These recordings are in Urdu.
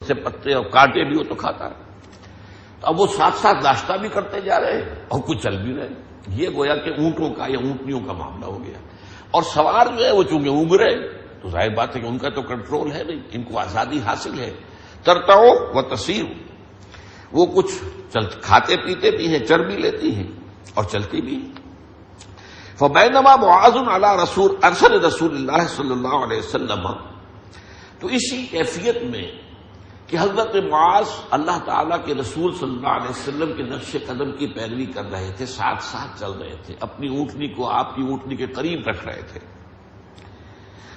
سے پتے اور کانٹے بھی ہو تو کھاتا ہے. تو اب وہ ساتھ ساتھ ناشتہ بھی کرتے جا رہے ہیں اور کچھ چل بھی رہے. یہ گویا کہ اونٹوں کا یا اونٹنیوں کا معاملہ ہو گیا. اور سوار جو ہے وہ چونکہ اونگ رہے تو ظاہر بات ہے کہ ان کا تو کنٹرول ہے نہیں، ان کو آزادی حاصل ہے. ترتعو و تسیر، وہ کچھ کھاتے پیتے بھی ہیں، چر بھی لیتی ہیں اور چلتی بھی ہیں. فبینما معاذ علی ارسل رسول اللہ صلی اللہ علیہ وسلم، تو اسی کیفیت میں کہ حضرت معاذ اللہ تعالیٰ کے رسول صلی اللہ علیہ وسلم کے نقش قدم کی پیروی کر رہے تھے، ساتھ ساتھ چل رہے تھے، اپنی اونٹنی کو آپ کی اونٹنی کے قریب رکھ رہے تھے.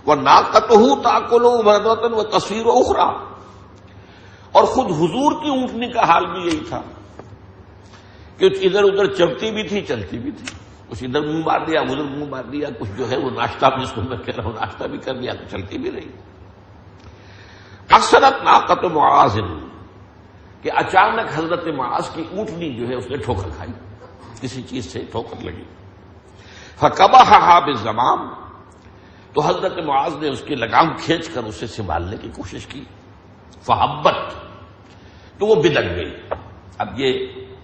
وَنَاقَتُهُ تَأْكُلُ مَرَّةً وَتَسِيرُ أُخْرَىٰ، اور خود حضور کی اونٹنی کا حال بھی یہی تھا کہ ادھر ادھر چلتی بھی تھی چلتی بھی تھی. کچھ ادھر منہ مار دیا ادھر منہ مار دیا، کچھ جو ہے وہ ناشتہ جس کو میں کہہ رہا ہوں ناشتہ بھی کر لیا تو چلتی بھی رہی. اکثرت ناقت معاذ، کہ اچانک حضرت معاذ کی اونٹنی جو ہے اس نے ٹھوکر کھائی، کسی چیز سے ٹھوکر لگی. فقبحها بالزمام، تو حضرت معاذ نے اس کی لگام کھینچ کر اسے سنبھالنے کی کوشش کی. فحبت، تو وہ بلک گئی. اب یہ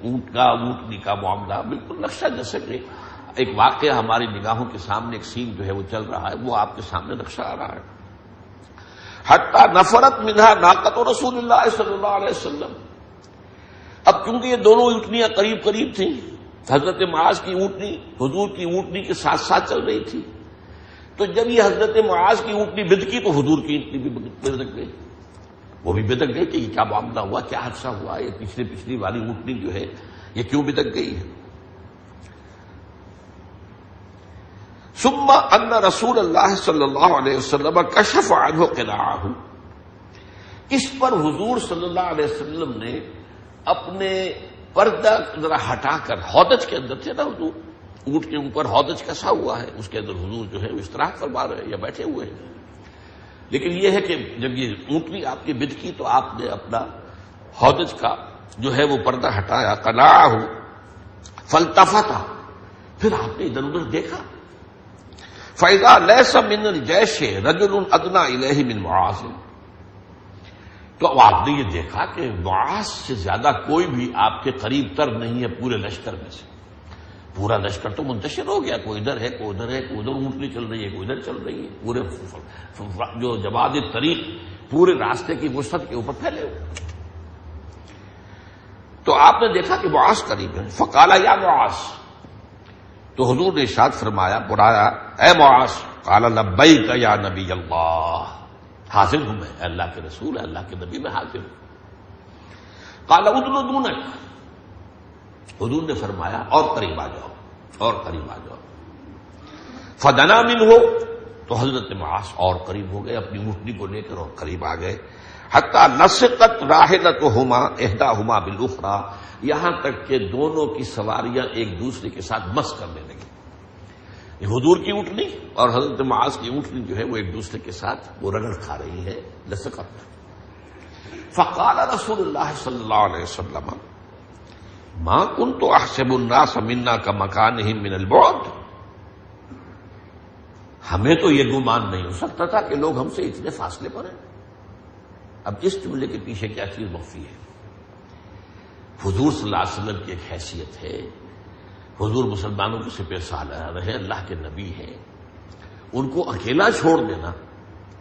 اونٹ کا اونٹنی کا معاملہ بالکل نقشہ جیسے کہ ایک واقعہ ہماری نگاہوں کے سامنے، ایک سین جو ہے وہ چل رہا ہے، وہ آپ کے سامنے نقشہ آ رہا ہے. حتی نفرت منہا ناقت رسول اللہ صلی اللہ علیہ وسلم. اب کیونکہ یہ دونوں اونٹنیاں قریب قریب تھیں، حضرت معاذ کی اونٹنی حضور کی اونٹنی کے ساتھ ساتھ چل رہی تھی، تو جب یہ حضرت معاذ کی اونٹنی بدکی تو حضور کی اونٹنی بھی بدک گئی. وہ بھی بدک گئی کہ یہ کیا معاملہ ہوا، کیا حادثہ ہوا، یہ پچھلی والی اونٹنی جو ہے یہ کیوں بدک گئی ہے. ثم ان رسول اللہ صلی اللہ علیہ وسلم کشف عنہ قناعہ، اس پر حضور صلی اللہ علیہ وسلم نے اپنے پردہ ذرا ہٹا کر، ہودج کے اندر تھے نا حضور، اونٹ کے اوپر ہودج کسا ہوا ہے، اس کے اندر حضور جو ہے وہ استراحت فرما رہے ہیں یا بیٹھے ہوئے ہیں. لیکن یہ ہے کہ جب یہ اونٹنی آپ کی بدکی تو آپ نے اپنا ہودج کا جو ہے وہ پردہ ہٹایا. قناعہ فالتفت، پھر آپ نے ادھر ادھر دیکھا. فَإِذَا لَيْسَ مِنَ الْجَيْشِ رَجُلٌ أَدْنَىٰ إِلَيْهِ مِنْ مُعَاذٍ، تو آپ نے یہ دیکھا کہ معاذ سے زیادہ کوئی بھی آپ کے قریب تر نہیں ہے پورے لشکر میں سے. پورا لشکر تو منتشر ہو گیا، کوئی ادھر ہے کوئی ادھر ہے، کوئی ادھر اونٹنی چل رہی ہے کوئی ادھر چل رہی ہے، پورے جو جواد طریق پورے راستے کی وسعت کے اوپر پھیلے ہوئے. تو آپ نے دیکھا کہ معاذ قریب ہے. فقال یا معاذ، تو حضور نے ارشاد فرمایا، بلایا، اے معاذ. قال لبیک یا نبی اللہ، حاضر ہوں میں، اے اللہ کے رسول، اے اللہ کے نبی، میں حاضر ہوں. قال ادن دونک، حضور نے فرمایا اور قریب آ جاؤ اور قریب آ جاؤ. فدنا منہ، تو حضرت معاذ اور قریب ہو گئے، اپنی اونٹنی کو لے کر اور قریب آ گئے. حتی لصقت راحلتہما احداہما بالاخری، یہاں تک کہ دونوں کی سواریاں ایک دوسرے کے ساتھ مس کرنے لگی. حضور کی اونٹنی اور حضرت معاذ کی اونٹنی جو ہے وہ ایک دوسرے کے ساتھ وہ رگڑ کھا رہی ہے، لصقت. فقال رسول اللہ صلی اللہ علیہ وسلم ما كنت احسب الناس منا كمكانهم من البعد، ہمیں تو یہ گمان نہیں ہو سکتا تھا کہ لوگ ہم سے اتنے فاصلے پر ہیں. اب اس جملے کے پیچھے کیا چیز مخفی ہے؟ حضور صلی اللہ علیہ وسلم کی ایک حیثیت ہے، حضور مسلمانوں کے سپہ سالار ہیں، اللہ کے نبی ہیں، ان کو اکیلا چھوڑ دینا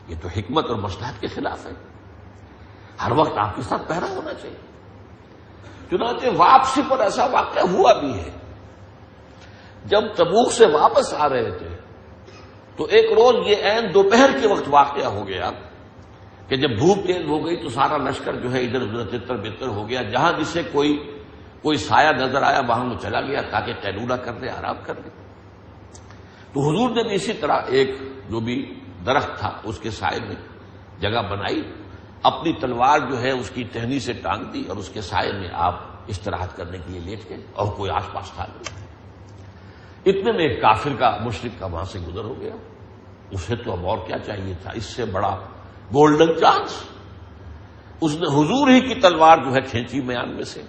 یہ تو حکمت اور مصلحت کے خلاف ہے. ہر وقت آپ کے ساتھ پہرا ہونا چاہیے. چنانچہ واپسی پر ایسا واقعہ ہوا بھی ہے. جب تبوک سے واپس آ رہے تھے تو ایک روز یہ عین دوپہر کے وقت واقعہ ہو گیا کہ جب دھوپ تیز ہو گئی تو سارا لشکر جو ہے ادھر ادھر تتر بتر ہو گیا. جہاں جسے کوئی سایہ نظر آیا وہاں وہ چلا گیا تاکہ قیلولہ کر لے، آرام کر لے. تو حضور نے بھی اسی طرح ایک جو بھی درخت تھا اس کے سائے میں جگہ بنائی، اپنی تلوار جو ہے اس کی ٹہنی سے ٹانگ دی اور اس کے سائے میں آپ استراحت کرنے کے لیے لیٹ گئے اور کوئی آس پاس تھا نہیں. اتنے میں ایک کافر کا مشرک کا وہاں سے گزر ہو گیا. اسے تو اب اور کیا چاہیے تھا، اس سے بڑا گولڈن چانس. اس نے حضور ہی کی تلوار جو ہے کھینچی میان میں سے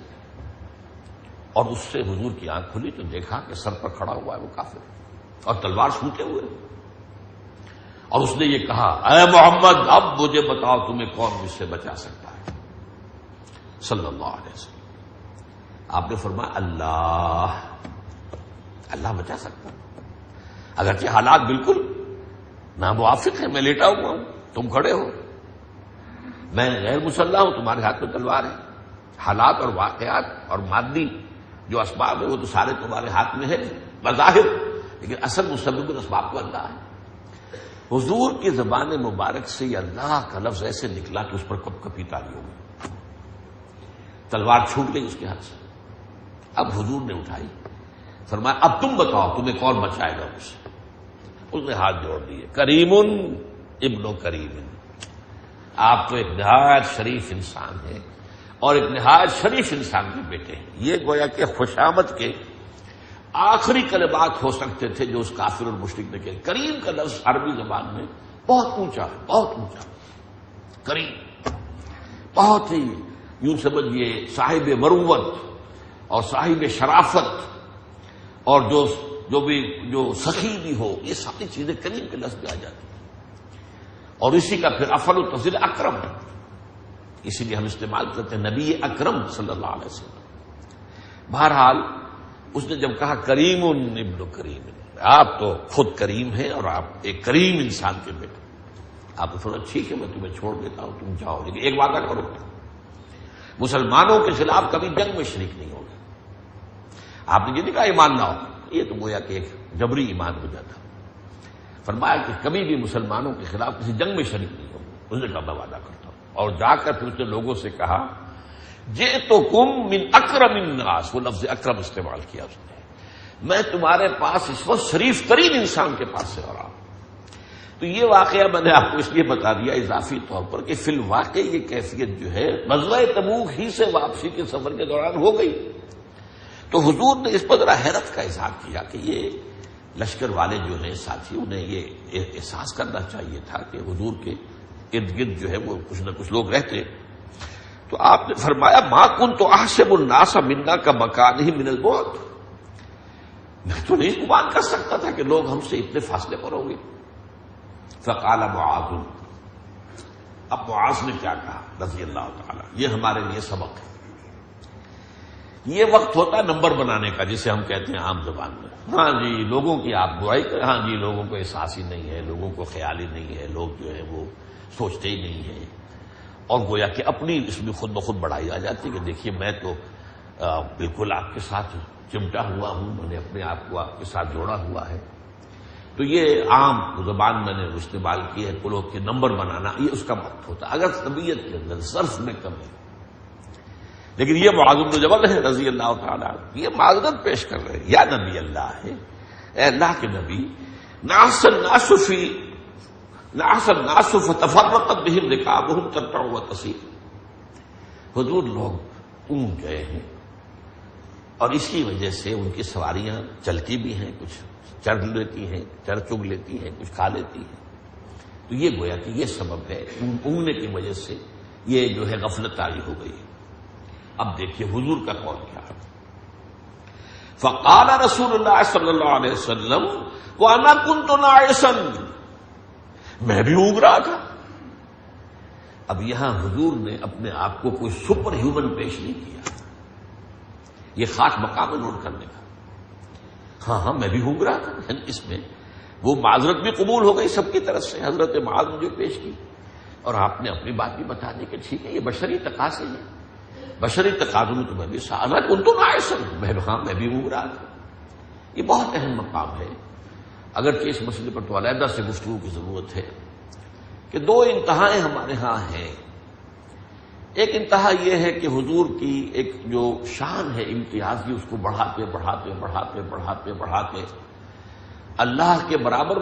اور اس سے حضور کی آنکھ کھلی تو دیکھا کہ سر پر کھڑا ہوا ہے وہ کافر اور تلوار سوتے ہوئے. اور اس نے یہ کہا، اے محمد اب مجھے بتاؤ تمہیں کون مجھ سے بچا سکتا ہے. صلی اللہ علیہ وسلم. آپ نے فرمایا اللہ بچا سکتا، اگرچہ حالات بالکل ناموافق ہیں، میں لیٹا ہوا ہوں، تم کھڑے ہو، میں غیر مسلح ہوں، تمہارے ہاتھ میں تلوار ہے. حالات اور واقعات اور مادی جو اسباب ہے وہ تو سارے تمہارے ہاتھ میں ہے بظاہر، لیکن اصل مسبب الاسباب تو اللہ ہے. حضور کی زبان مبارک سے یہ اللہ کا لفظ ایسے نکلا کہ اس پر کپ کپی تاری ہو گئی، تلوار چھوٹ گئی اس کے ہاتھ سے. اب حضور نے اٹھائی، فرمایا اب تم بتاؤ تمہیں کون بچائے گا مجھ سے. اس نے ہاتھ جوڑ دیے، کریم ابن کریم، آپ تو ایک نہایت شریف انسان ہیں اور ایک نہایت شریف انسان کے بیٹے ہیں. یہ گویا کہ خوشامد کے آخری کلمات ہو سکتے تھے جو اس کافر اور مشرک نے کہے. کریم کا لفظ عربی زبان میں بہت اونچا ہے، بہت اونچا. کریم بہت ہی یوں سمجھیے صاحب مروت اور صاحب شرافت اور جو سخی بھی ہو، یہ ساری چیزیں کریم کے لفظ میں آ جاتی ہیں. اور اسی کا پھر افضل التفضیل اکرم ہے، اسی لیے ہم استعمال کرتے ہیں نبی اکرم صلی اللہ علیہ وسلم. بہرحال اس نے جب کہا کریم ابن کریم، آپ تو خود کریم ہیں اور آپ ایک کریم انسان کے بیٹے. آپ نے فرمایا ٹھیک ہے میں تمہیں چھوڑ دیتا ہوں، تم جاؤ، لیکن ایک وعدہ کرو، مسلمانوں کے خلاف کبھی جنگ میں شریک نہیں ہوگا. آپ نے یہ نہیں کہا ایمان نہ ہو، یہ تو گویا کہ ایک جبری ایمان ہو جاتا. فرمایا کہ کبھی بھی مسلمانوں کے خلاف کسی جنگ میں شریک نہیں ہوگا. اس نے کہا میں وعدہ کرتا ہوں. اور جا کر پھر اس نے لوگوں سے کہا جئتکم من اکرم الناس، وہ لفظ اکرم استعمال کیا اس نے، میں تمہارے پاس اس وقت شریف ترین انسان کے پاس سے آ رہا ہوں. تو یہ واقعہ میں نے آپ کو اس لیے بتا دیا اضافی طور پر کہ فی الواقع یہ کیفیت جو ہے غزوہ تبوک ہی سے واپسی کے سفر کے دوران ہو گئی. تو حضور نے اس پر ذرا حیرت کا اظہار کیا کہ یہ لشکر والے جو ہیں ساتھی، انہیں یہ احساس کرنا چاہیے تھا کہ حضور کے ارد گرد جو ہے وہ کچھ نہ کچھ لوگ رہتے. تو آپ نے فرمایا ما کنت احسب الناس منا کا مکانہ من البعد، میں تو نہیں گمان کر سکتا تھا کہ لوگ ہم سے اتنے فاصلے پر ہوں گے. فقال معاذ، اب معاذ نے کیا کہا رضی اللہ تعالی، یہ ہمارے لیے سبق ہے. یہ وقت ہوتا ہے نمبر بنانے کا، جسے ہم کہتے ہیں عام زبان میں، ہاں جی لوگوں کی آپ گواہی کریں، ہاں جی لوگوں کو احساس ہی نہیں ہے، لوگوں کو خیال ہی نہیں ہے، لوگ جو ہے وہ سوچتے ہی نہیں ہیں. اور گویا کہ اپنی اس میں خود بخود بڑھائی آ جاتی کہ دیکھیے میں تو بالکل آپ کے ساتھ چمٹا ہوا ہوں، میں نے اپنے آپ کو آپ کے ساتھ جوڑا ہوا ہے. تو یہ عام زبان میں نے استعمال کی ہے، لوگ کے نمبر بنانا، یہ اس کا وقت ہوتا ہے اگر طبیعت کے اندر ظرف میں کمی. لیکن یہ معاذ بن جبل ہے رضی اللہ تعالیٰ، یہ معذرت پیش کر رہے ہیں، یا نبی اللہ ہے، اے اللہ کے نبی، نعس الناس فتفرقت بهم رکابهم ترتع وتسير، حضور لوگ اونگ گئے ہیں اور اسی وجہ سے ان کی سواریاں چلتی بھی ہیں، کچھ چر لیتی ہیں، چر چگ لیتی ہیں، کچھ کھا لیتی ہیں. تو یہ گویا کہ یہ سبب ہے، اونگنے کی وجہ سے یہ جو ہے غفلت طاری ہو گئی. اب دیکھیے حضور کا قول کیا ہے. فقال رسول اللہ صلی اللہ علیہ وسلم وانا كنت ناعسا، میں بھی اونگ رہا تھا. اب یہاں حضور نے اپنے آپ کو کوئی سپر ہیومن پیش نہیں کیا، یہ خاص مقام ہے نوٹ کرنے کا. ہاں میں بھی اونگ رہا تھا. اس میں وہ معذرت بھی قبول ہو گئی سب کی طرف سے، حضرت معاذ نے جو پیش کی، اور آپ نے اپنی بات بھی بتا دی کہ ٹھیک ہے یہ بشری تقاضے ہیں، بشری تقاضوں میں تو میں بھی سعادت ان تو ناعسن، میں بھی اونگ رہا تھا. یہ بہت اہم مقام ہے، اگرچہ اس مسئلے پر تو علیحدہ سے گفتگو کی ضرورت ہے کہ دو انتہائیں ہمارے ہاں ہیں. ایک انتہا یہ ہے کہ حضور کی ایک جو شان ہے امتیازی، اس کو بڑھاتے بڑھاتے بڑھاتے بڑھاتے بڑھاتے اللہ کے برابر